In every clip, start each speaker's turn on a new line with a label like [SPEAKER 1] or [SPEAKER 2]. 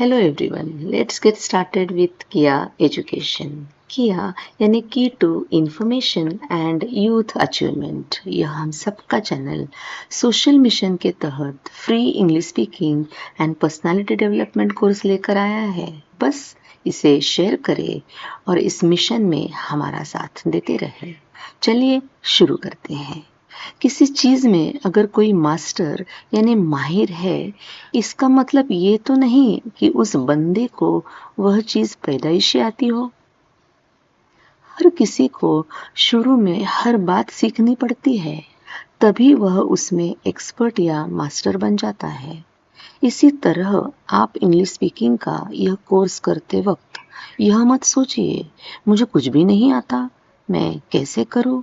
[SPEAKER 1] Hello everyone, let's get started with Kiya education. Kiya यानी key to information and youth achievement. यह हम सबका channel social mission के तहत free English speaking and personality development course लेकर आया है। बस इसे शेयर करें और इस मिशन में हमारा साथ देते रहें। चलिए शुरू करते हैं। किसी चीज में अगर कोई मास्टर यानी माहिर है, इसका मतलब ये तो नहीं कि उस बंदे को वह चीज पैदाइशी आती हो। हर किसी को शुरू में हर बात सीखनी पड़ती है, तभी वह उसमें एक्सपर्ट या मास्टर बन जाता है। इसी तरह आप इंग्लिश स्पीकिंग का यह कोर्स करते वक्त यह मत सोचिए मुझे कुछ भी नहीं आता, मैं कैसे करूं,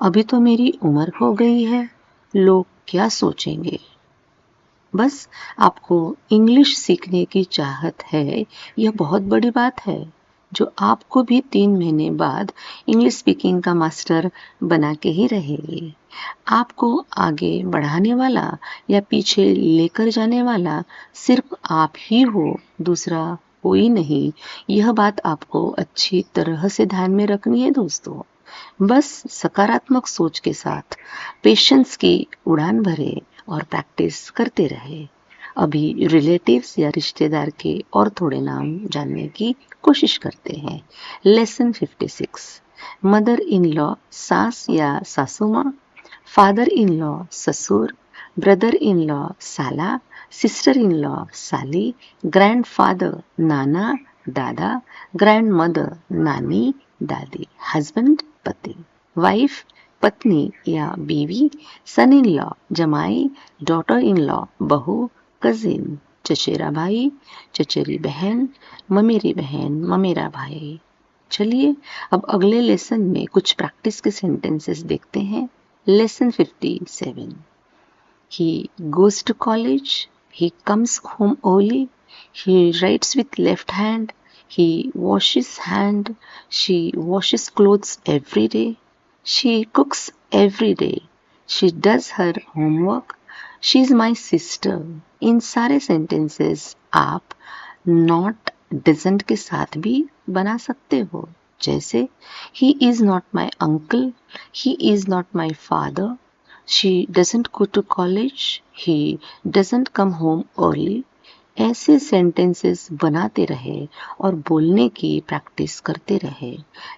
[SPEAKER 1] अभी तो मेरी उम्र हो गई है, लोग क्या सोचेंगे। बस आपको इंग्लिश सीखने की चाहत है, यह बहुत बड़ी बात है जो आपको भी 3 महीने बाद इंग्लिश स्पीकिंग का मास्टर बना के ही रहेगी। आपको आगे बढ़ाने वाला या पीछे लेकर जाने वाला सिर्फ आप ही हो, दूसरा कोई नहीं। यह बात आपको अच्छी तरह से ध्यान में रखनी है दोस्तों। बस सकारात्मक सोच के साथ पेशेंस की उड़ान भरे और प्रैक्टिस करते रहे। अभी रिलेटिव्स या रिश्तेदार के और थोड़े नाम जानने की कोशिश करते हैं। लेसन 56। मदर इन लॉ सास या सासू माँ, फादर इन लॉ ससुर, ब्रदर इन लॉ साला, सिस्टर इन लॉ साली, ग्रैंडफादर नाना दादा, ग्रैंड मदर नानी दादी, हस्बैंड पति, वाइफ पत्नी या बीवी, सन इन लॉ जमाई, डॉटर इन लॉ बहू, कजिन चचेरा भाई, चचेरी बहन, ममेरी बहन, ममेरा भाई। चलिए अब अगले लेसन में कुछ प्रैक्टिस के सेंटेंसेस देखते हैं। Lesson 57। He goes to college, he comes home early, he writes with left hand, he washes hand, she washes clothes every day, she cooks every day, she does her homework, she is my sister। इन सारे sentences आप not doesn't के साथ भी बना सकते हो, जैसे he is not my uncle, he is not my father, she doesn't go to college, he doesn't come home early. ऐसे सेंटेंसेस बनाते रहे और बोलने की प्रैक्टिस करते रहे।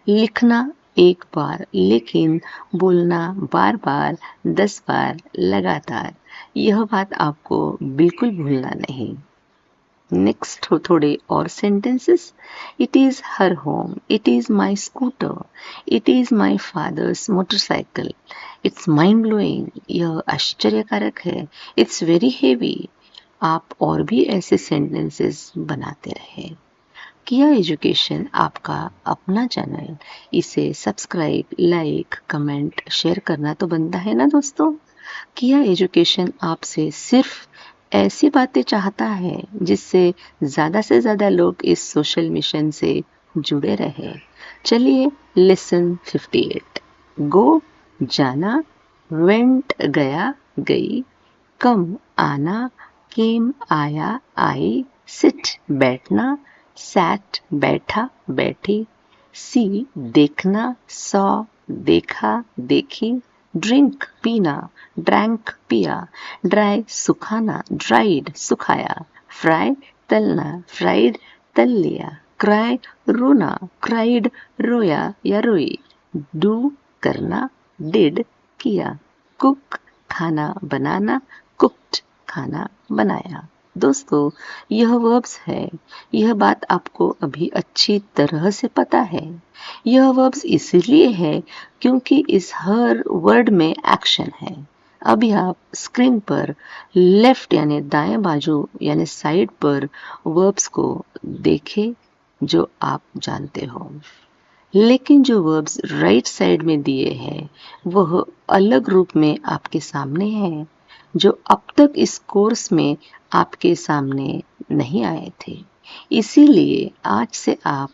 [SPEAKER 1] लिखना एक बार लेकिन बोलना बार बार, 10 बार लगातार। यह बात आपको बिल्कुल भूलना नहीं। नेक्स्ट थोड़े और sentences. It is her home, it is my scooter, it is my father's motorcycle, it's mind blowing, यह आश्चर्यकारक है, इट्स वेरी हेवी। आप और भी ऐसे सेंटेंसेस बनाते रहे। किया एजुकेशन आपका अपना चैनल, इसे सब्सक्राइब, लाइक, कमेंट, शेयर करना तो बनता है ना दोस्तों। किया एजुकेशन आपसे सिर्फ ऐसी बातें चाहता है जिससे ज़्यादा से ज़्यादा लोग इस सोशल मिशन से जुड़े रहे। चलिए लेसन 58। गो जाना, वेंट गया गई, कम आना, केम आया आई, सिट बैठना, सैट बैठा बैठी, सी देखना, सॉ देखा देखी, ड्रिंक पीना, ड्रैंक पिया, ड्राई सुखाना, ड्राइड सुखाया, फ्राई तलना, फ्राइड तल लिया, क्राई रोना, क्राइड रोया या रोई, डू करना, डिड किया, कुक खाना बनाना, कुक्ड खाना बनाया। दोस्तों यह वर्ब्स है, यह बात आपको अभी अच्छी तरह से पता है। यह वर्ब्स इसलिए है क्योंकि इस हर वर्ड में एक्शन है। अभी आप स्क्रीन पर लेफ्ट यानी दाएं बाजू यानी साइड पर वर्ब्स को देखें जो आप जानते हो, लेकिन जो वर्ब्स राइट साइड में दिए हैं वह अलग रूप में आपके सामने हैं, जो अब तक इस कोर्स में आपके सामने नहीं आए थे। इसीलिए आज से आप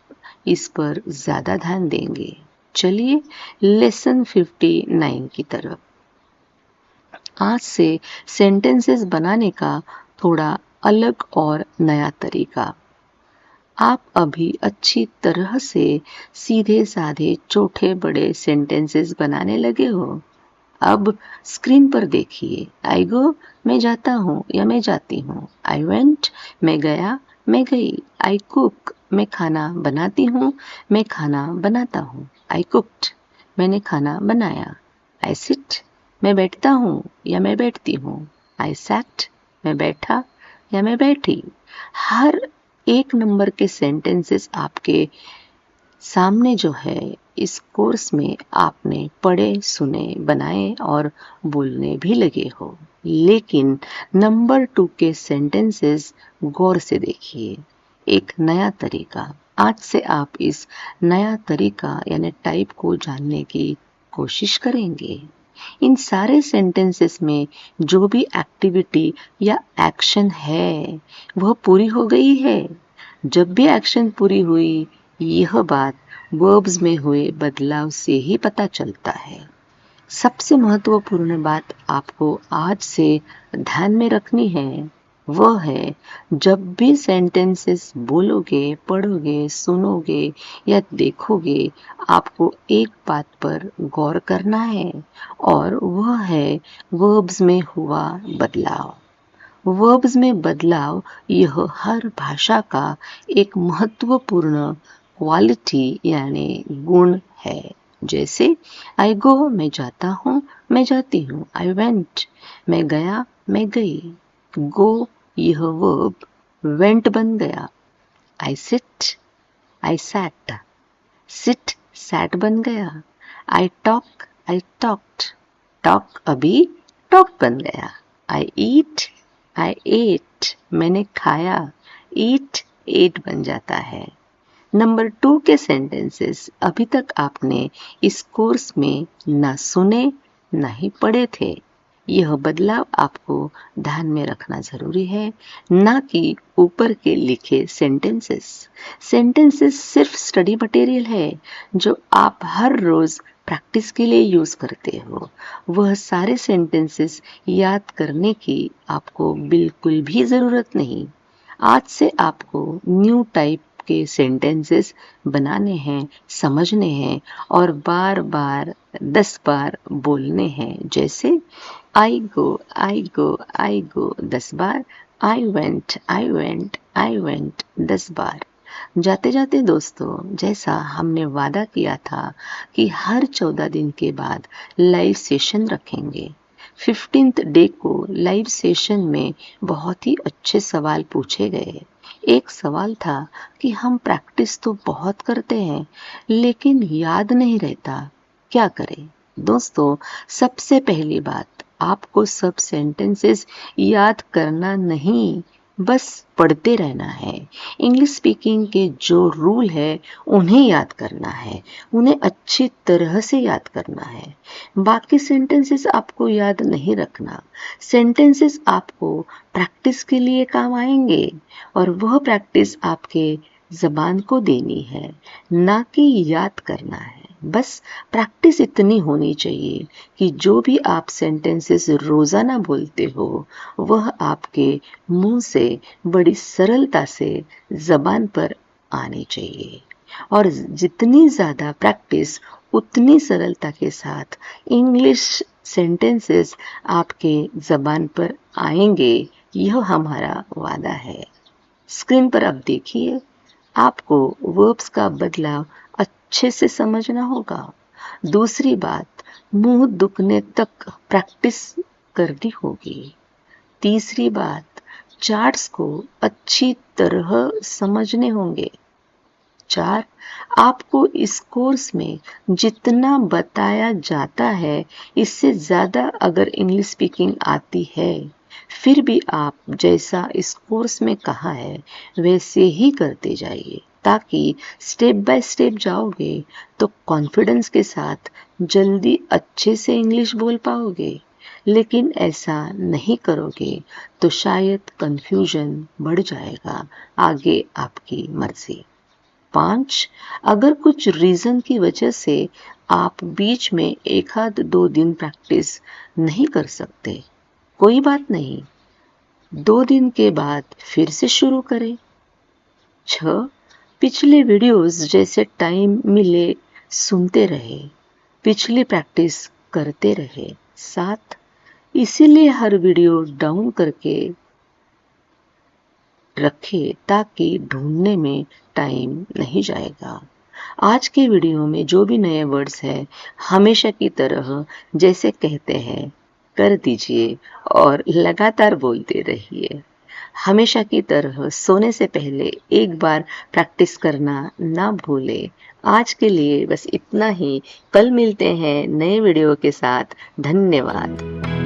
[SPEAKER 1] इस पर ज़्यादा ध्यान देंगे। चलिए लेसन 59 की तरफ। आज से सेंटेंसेस बनाने का थोड़ा अलग और नया तरीका। आप अभी अच्छी तरह से सीधे साधे छोटे बड़े सेंटेंसेस बनाने लगे हो। अब स्क्रीन पर देखिए। आई गो, मैं जाता हूँ या मैं जाती हूँ। आई वेंट, मैं गया, मैं गई। आई कुक, मैं खाना बनाती हूँ, मैं खाना बनाता हूँ। आई कुक्ड, मैंने खाना बनाया। आई सिट, मैं बैठता हूँ या मैं बैठती हूँ। आई सैट, मैं बैठा या मैं बैठी। हर एक नंबर के सेंटेंसेस आपके सामने जो है, इस कोर्स में आपने पढ़े, सुने, बनाए और बोलने भी लगे हो। लेकिन नंबर 2 के सेंटेंसेस गौर से देखिए। एक नया तरीका। आज से आप इस नया तरीका यानी टाइप को जानने की कोशिश करेंगे। इन सारे सेंटेंसेस में जो भी एक्टिविटी या एक्शन है, वह पूरी हो गई है। जब भी एक्शन पूरी हुई, यह बात वर्ब्स में हुए बदलाव से ही पता चलता है। सबसे महत्वपूर्ण बात आपको आज से ध्यान में रखनी है, वह है जब भी सेंटेंसेस बोलोगे, पढ़ोगे, सुनोगे या देखोगे, आपको एक बात पर गौर करना है और वह है वर्ब्स में हुआ बदलाव। वर्ब्स में बदलाव यह हर भाषा का एक महत्वपूर्ण क्वालिटी यानी गुण है। जैसे आई गो, मैं जाता हूँ, मैं जाती हूँ। आई वेंट, मैं गया, मैं गई। गो यह वर्ब वेंट बन गया। I sit, I sat. Sit sat बन गया। I talked. टॉक अभी टॉक बन गया। आई एट, मैंने खाया। ईट एट बन जाता है। नंबर 2 के सेंटेंसेस अभी तक आपने इस कोर्स में ना सुने ना ही पढ़े थे। यह बदलाव आपको ध्यान में रखना जरूरी है, ना कि ऊपर के लिखे सेंटेंसेस। सेंटेंसेस सिर्फ स्टडी मटेरियल है जो आप हर रोज प्रैक्टिस के लिए यूज करते हो। वह सारे सेंटेंसेस याद करने की आपको बिल्कुल भी जरूरत नहीं। आज से आपको न्यू टाइप के सेंटेंसेस बनाने हैं, समझने हैं और बार बार 10 बार बोलने हैं। जैसे I go, I go, I go 10 बार। I went, I went, I went 10 बार। जाते जाते दोस्तों, जैसा हमने वादा किया था कि हर 14 दिन के बाद लाइव सेशन रखेंगे। 15th डे को लाइव सेशन में बहुत ही अच्छे सवाल पूछे गए। एक सवाल था कि हम प्रैक्टिस तो बहुत करते हैं लेकिन याद नहीं रहता, क्या करें? दोस्तों, सबसे पहली बात, आपको सब सेंटेंसेस याद करना नहीं, बस पढ़ते रहना है। इंग्लिश स्पीकिंग के जो रूल है उन्हें याद करना है, उन्हें अच्छी तरह से याद करना है। बाकी सेंटेंसेस आपको याद नहीं रखना। सेंटेंसेस आपको प्रैक्टिस के लिए काम आएंगे और वह प्रैक्टिस आपके जबान को देनी है, ना कि याद करना है। बस प्रैक्टिस इतनी होनी चाहिए कि जो भी आप सेंटेंसेस रोजाना बोलते हो, वह आपके मुंह से बड़ी सरलता से जबान पर आनी चाहिए। और जितनी ज्यादा प्रैक्टिस, उतनी सरलता के साथ इंग्लिश सेंटेंसेस आपके जबान पर आएंगे, यह हमारा वादा है। स्क्रीन पर अब देखिए, आपको वर्ब्स का बदलाव अच्छे से समझना होगा। दूसरी बात, मुंह दुखने तक प्रैक्टिस करनी होगी। तीसरी बात, चार्ट्स को अच्छी तरह समझने होंगे। 4, आपको इस कोर्स में जितना बताया जाता है, इससे ज़्यादा अगर इंग्लिश स्पीकिंग आती है, फिर भी आप जैसा इस कोर्स में कहा है वैसे ही करते जाइए, ताकि स्टेप बाय स्टेप जाओगे तो कॉन्फिडेंस के साथ जल्दी अच्छे से इंग्लिश बोल पाओगे। लेकिन ऐसा नहीं करोगे तो शायद कंफ्यूजन बढ़ जाएगा। आगे आपकी मर्जी। 5, अगर कुछ रीजन की वजह से आप बीच में एक आध 2 दिन प्रैक्टिस नहीं कर सकते, कोई बात नहीं, 2 दिन के बाद फिर से शुरू करें। 6, पिछले वीडियोस जैसे टाइम मिले सुनते रहे, पिछली प्रैक्टिस करते रहे साथ। इसीलिए हर वीडियो डाउन करके रखे ताकि ढूंढने में टाइम नहीं जाएगा। आज के वीडियो में जो भी नए वर्ड्स हैं, हमेशा की तरह जैसे कहते हैं कर दीजिए और लगातार बोलते रहिए। हमेशा की तरह सोने से पहले एक बार प्रैक्टिस करना ना भूले। आज के लिए बस इतना ही। कल मिलते हैं नए वीडियो के साथ। धन्यवाद।